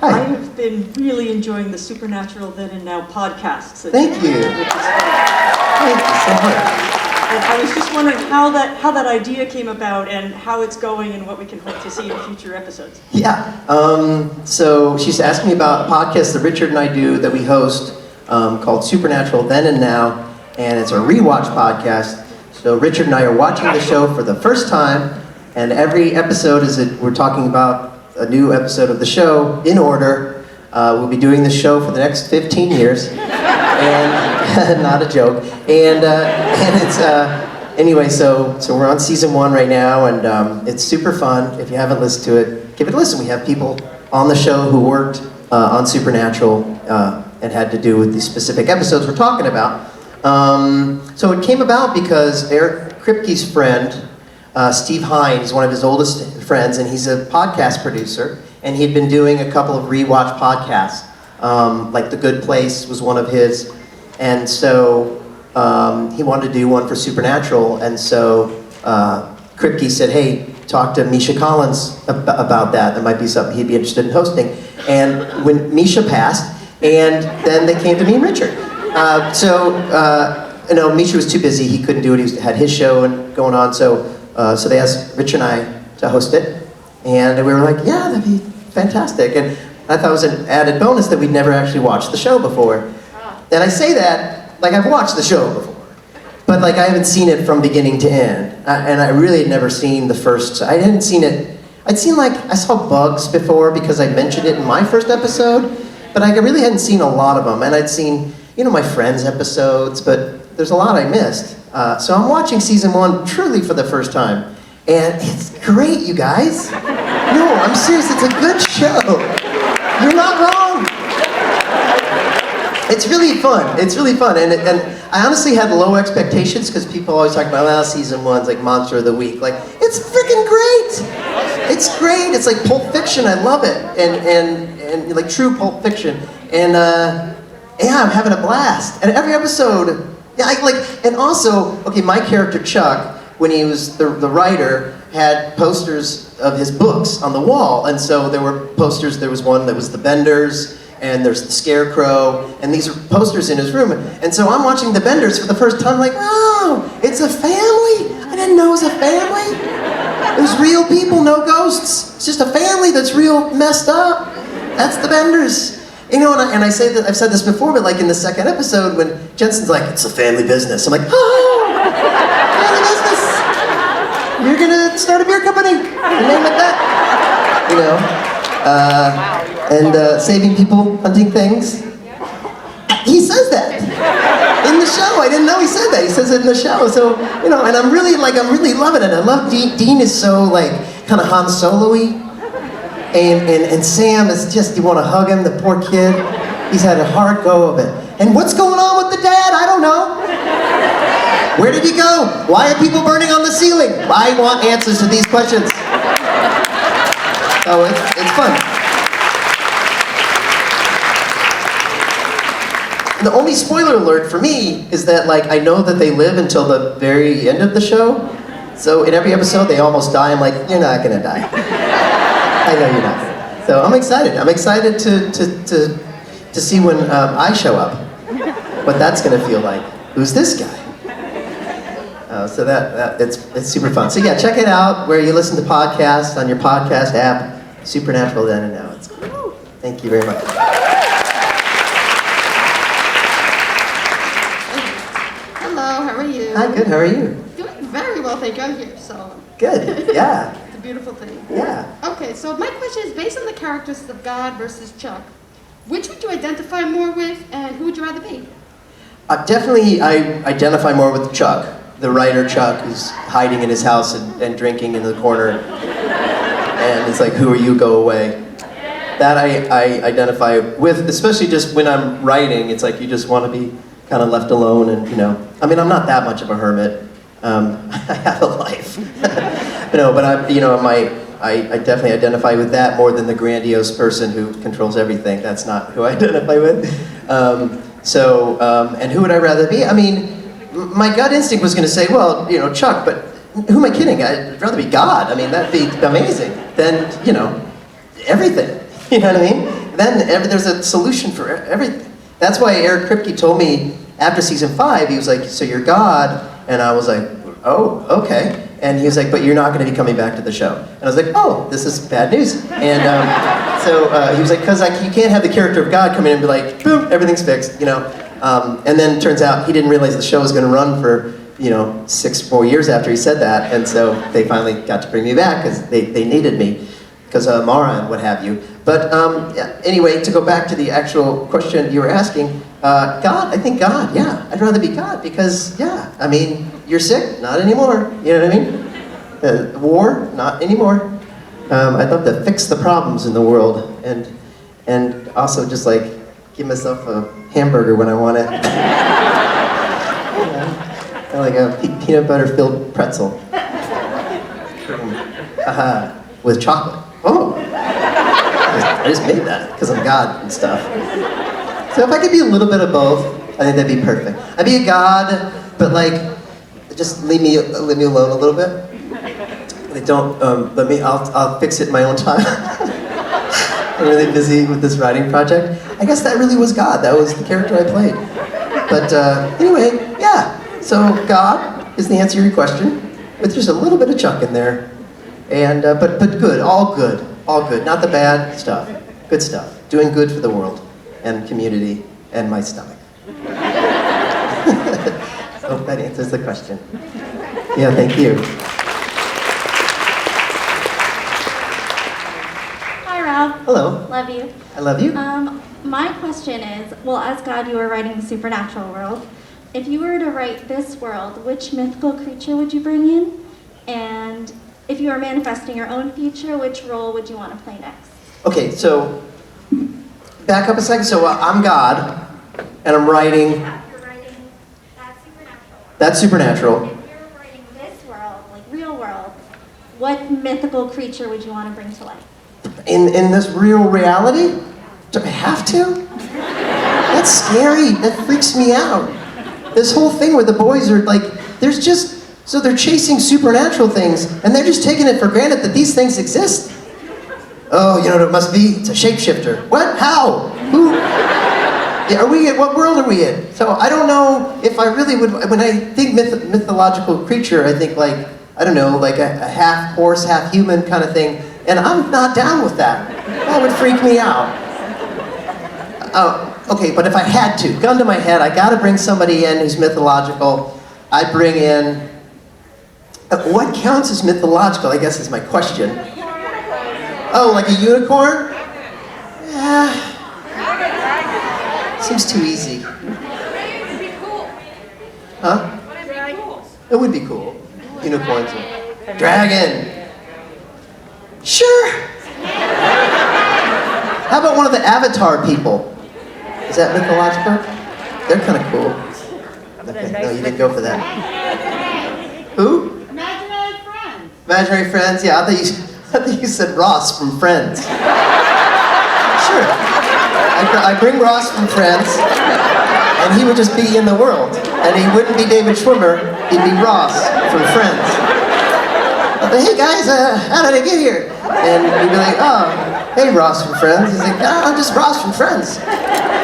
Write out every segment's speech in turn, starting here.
I have been really enjoying the Supernatural Then and Now podcasts. Thank you. Thank you so much. And I was just wondering how that idea came about and how it's going and what we can hope to see in future episodes. Yeah. So she's asking me about a podcast that Richard and I do that we host called Supernatural Then and Now, and it's a rewatch podcast. So Richard and I are watching the show for the first time, and every episode we're talking about a new episode of the show in order. We'll be doing the show for the next 15 years, and not a joke. And it's anyway. So we're on season 1 right now, and it's super fun. If you haven't listened to it, give it a listen. We have people on the show who worked on Supernatural and had to do with these specific episodes we're talking about. So it came about because Eric Kripke's friend, Steve Hine, is one of his oldest friends, and he's a podcast producer, and he'd been doing a couple of rewatch podcasts, like The Good Place was one of his, and so he wanted to do one for Supernatural, and so Kripke said, hey, talk to Misha Collins about that. That might be something he'd be interested in hosting. And when Misha passed, and then they came to me and Richard. Misha was too busy, he couldn't do it, he had his show and going on, so they asked Rich and I to host it, and we were like, yeah, that'd be fantastic. And I thought it was an added bonus that we'd never actually watched the show before. And I say that, like I've watched the show before, but like I haven't seen it from beginning to end. And I really had never seen the first, I hadn't seen it, I saw bugs before because I mentioned it in my first episode, but I really hadn't seen a lot of them. And I'd seen, my friends' episodes, but there's a lot I missed. So I'm watching season 1 truly for the first time. And it's great, you guys. No, I'm serious, it's a good show. You're not wrong. It's really fun. It's really fun. And I honestly had low expectations because people always talk about, season 1's like Monster of the Week. Like, it's freaking great. It's great. It's like Pulp Fiction. I love it. And like true Pulp Fiction. And I'm having a blast. And every episode, and also, okay, my character Chuck, when he was the writer, had posters of his books on the wall. And so there were posters, there was one that was the Benders, and there's the Scarecrow, and these are posters in his room. And so I'm watching the Benders for the first time, like, oh, it's a family? I didn't know it was a family. It was real people, no ghosts. It's just a family that's real messed up. That's the Benders. And I say that, I've said this before, but like in the second episode when Jensen's like, it's a family business. I'm like, oh, family business. You're gonna start a beer company and name it that. Saving people, hunting things. He says that in the show. I didn't know he said that. He says it in the show. So, and I'm really loving it. I love Dean. Dean is so like kind of Han Solo-y. And Sam is just, you want to hug him, the poor kid. He's had a hard go of it. And what's going on with the dad? I don't know. Where did he go? Why are people burning on the ceiling? I want answers to these questions. So it's fun. And the only spoiler alert for me is that like I know that they live until the very end of the show. So in every episode they almost die. I'm like, you're not gonna die. I know you're not. So I'm excited. I'm excited to see when I show up, what that's going to feel like. Who's this guy? So it's super fun. So yeah, check it out where you listen to podcasts on your podcast app. Supernatural Then and Now. It's cool. Thank you very much. Hello. How are you? Hi. Good. How are you? Doing very well. Thank you. I'm here. So. Good. Yeah. Beautiful thing. Yeah. Okay, so my question is based on the characters of God versus Chuck. Which would you identify more with, and who would you rather be? Definitely, I identify more with Chuck, the writer Chuck, who's hiding in his house and drinking in the corner. And it's like, who are you? Go away. That I identify with, especially just when I'm writing. It's like you just want to be kind of left alone, and I'm not that much of a hermit. I have a life. But I definitely identify with that more than the grandiose person who controls everything. That's not who I identify with. And who would I rather be? I mean, my gut instinct was going to say, well, Chuck, but who am I kidding? I'd rather be God. I mean, that'd be amazing. Then, everything. You know what I mean? then there's a solution for everything. That's why Eric Kripke told me after season 5, he was like, so you're God? And I was like, oh, okay. And he was like, but you're not going to be coming back to the show. And I was like, oh, this is bad news. And so he was like, because you can't have the character of God come in and be like, boom, everything's fixed, you know. And then it turns out he didn't realize the show was going to run for, 6 more years after he said that. And so they finally got to bring me back because they needed me, because Mara and what have you. But yeah, anyway, to go back to the actual question you were asking, God, I think God, yeah. I'd rather be God because, yeah, I mean, you're sick? Not anymore. You know what I mean? War? Not anymore. I'd love to fix the problems in the world and also just like give myself a hamburger when I want it. Like a peanut butter filled pretzel. With chocolate. Oh! I just made that because I'm God and stuff. So if I could be a little bit of both, I think that'd be perfect. I'd be a God, but like, just leave me alone a little bit. Like, don't let me. I'll fix it in my own time. I'm really busy with this writing project. I guess that really was God. That was the character I played. But anyway, yeah. So God is the answer to your question, with just a little bit of Chuck in there, and but good, all good, all good. Not the bad stuff. Good stuff. Doing good for the world and community and my stomach. Hope that answers the question. Yeah, thank you. Hi, Rob. Hello. Love you. I love you. My question is, well, as God, you were writing the supernatural world. If you were to write this world, which mythical creature would you bring in? And if you were manifesting your own future, which role would you want to play next? Okay, so back up a second. So I'm God, and I'm writing. Yeah, you're writing that supernatural world. That's supernatural. If you're writing this world, like real world, what mythical creature would you want to bring to life? In this real reality? Do I have to? That's scary. That freaks me out. This whole thing where the boys are like, so they're chasing supernatural things, and they're just taking it for granted that these things exist. Oh, you know what it must be? It's a shapeshifter. What? How? Who? Yeah, what world are we in? So I don't know if I really would, when I think mythological creature, I think like, I don't know, like a half horse, half human kind of thing, and I'm not down with that. That would freak me out. Okay, but if I had to, gun to my head, I gotta bring somebody in who's mythological. I'd bring in, what counts as mythological, I guess is my question. Oh, like a unicorn? Yeah. Seems too easy. Huh? It would be cool. Unicorns. Dragon. Sure. How about one of the Avatar people? Is that mythological? They're kind of cool. Okay, no, you didn't go for that. Who? Imaginary friends. Imaginary friends? Yeah, I thought you said Ross from Friends. Sure. I bring Ross from Friends, and he would just be in the world. And he wouldn't be David Schwimmer, he'd be Ross from Friends. But, hey guys, how did I get here? And he'd be like, oh, hey Ross from Friends. He's like, oh, I'm just Ross from Friends.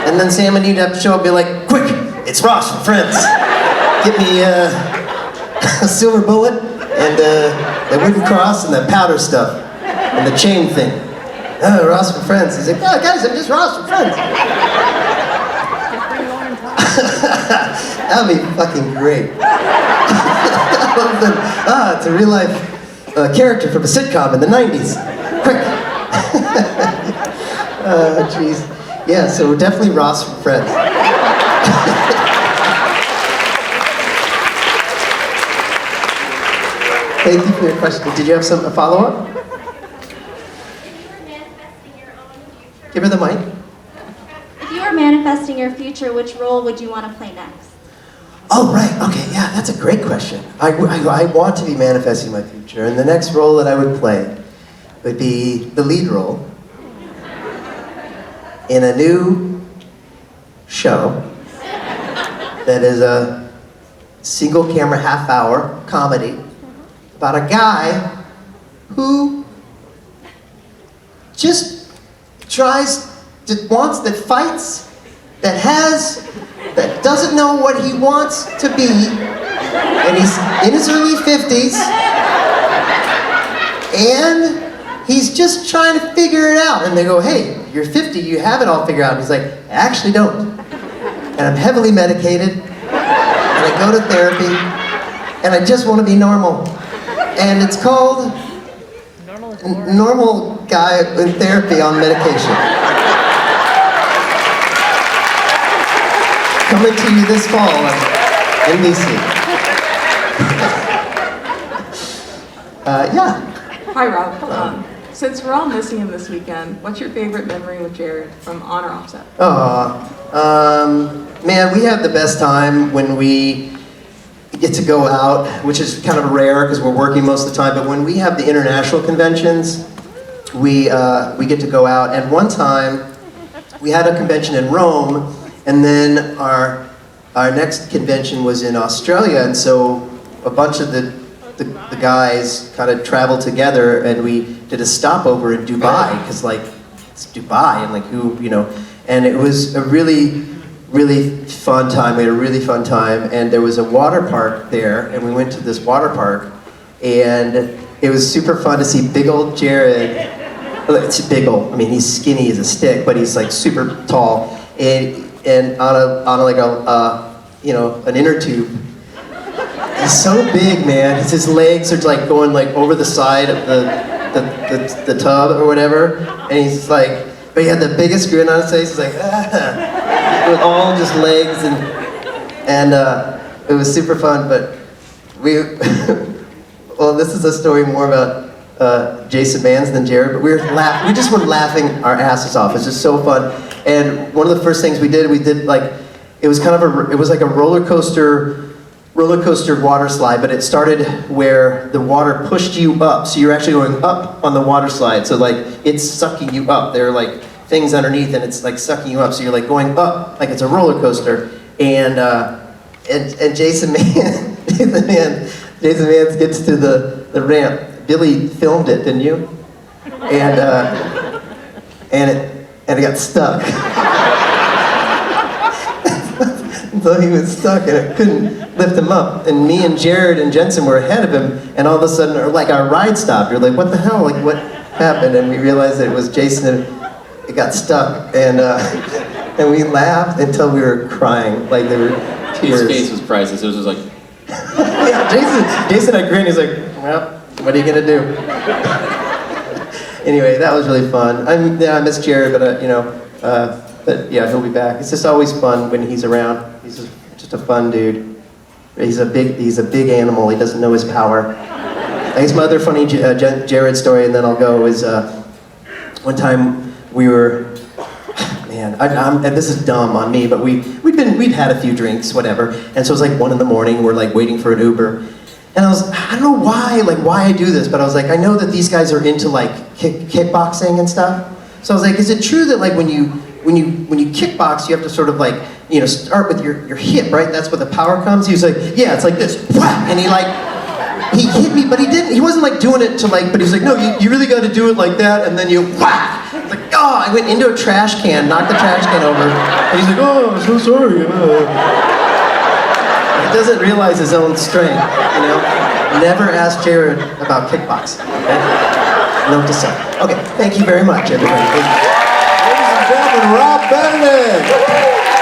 And then Sam and he'd have to show up and be like, quick, it's Ross from Friends. Get me a silver bullet and the wooden cross and the powder stuff and the chain thing. Oh, Ross from Friends. He's like, oh guys, I'm just Ross from Friends. That'd be fucking great. It's a real life character from a sitcom in the 90s. Quick. Oh, jeez. Yeah, so we're definitely Ross from Friends. Thank you for your question. Did you have a follow-up? Give her the mic. If you were manifesting your future, which role would you want to play next? Oh, right. Okay, yeah, that's a great question. I want to be manifesting my future, and the next role that I would play would be the lead role in a new show that is a single camera half-hour comedy about a guy who just tries that fights, that doesn't know what he wants to be, and he's in his early 50s, and he's just trying to figure it out. And they go, hey, you're 50, you have it all figured out. And he's like, I actually don't. And I'm heavily medicated, and I go to therapy, and I just want to be normal. And it's called Normal Guy in Therapy on Medication. Coming to you this fall on NBC. Yeah. Hi, Rob. Since we're all missing him this weekend, what's your favorite memory with Jared from on or off set? Man, we have the best time when we get to go out, which is kind of rare because we're working most of the time, but when we have the international conventions, we get to go out. And one time, we had a convention in Rome, and then our next convention was in Australia, and so a bunch of the guys kind of traveled together, and we did a stopover in Dubai, because like, it's Dubai, and like who, you know, and it was a really, really fun time. We had a really fun time, and there was a water park there, and we went to this water park, and it was super fun to see big old Jared. It's big old, I mean, he's skinny as a stick, but he's like super tall, and on like a you know, an inner tube. He's so big, man. His legs are like going like over the side of the tub or whatever, and he's like, but he had the biggest grin on his face. He's like, with all just legs, and it was super fun. But we, well, this is a story more about Jason Mans than Jared, but we just were laughing our asses off. It's just so fun. And one of the first things we did like, it was like a roller coaster water slide, but it started where the water pushed you up, so you're actually going up on the water slide, so like it's sucking you up. There are like things underneath, and it's like sucking you up, so you're like going up like it's a roller coaster. And Jason Mans gets to the ramp. Billy filmed it, didn't you? And it got stuck. So he was stuck, and it couldn't lift him up. And me and Jared and Jensen were ahead of him, and all of a sudden, like, our ride stopped. You're like, what the hell? Like, what happened? And we realized that it was Jason, and it got stuck. And we laughed until we were crying, like there were tears. His face was priceless. It was just like... Yeah, Jason had a grin. He's like, well, what are you gonna do? Anyway, that was really fun. I miss Jared, but you know, but yeah, he'll be back. It's just always fun when he's around. He's just a fun dude. He's a big animal. He doesn't know his power. I guess my other funny Jared story, and then I'll go, is one time we were, man, and this is dumb on me, but we'd had a few drinks, whatever, and so it was like 1 a.m, we're like waiting for an Uber, and I don't know why I do this, but I was like, I know that these guys are into like kickboxing and stuff, so I was like, is it true that like when you kickbox, you have to sort of like, you know, start with your hip, right? That's where the power comes. He was like, yeah, it's like this, whack, and he hit me, but he wasn't like doing it to like, but he's like, no, you really got to do it like that, and then you whack. It's like, oh, I went into a trash can, knocked the trash can over, and he's like, oh, I'm so sorry. He doesn't realize his own strength, you know? Never ask Jared about kickboxing, okay? Note to self. Okay, thank you very much, everybody. Ladies and gentlemen, Rob Benedict.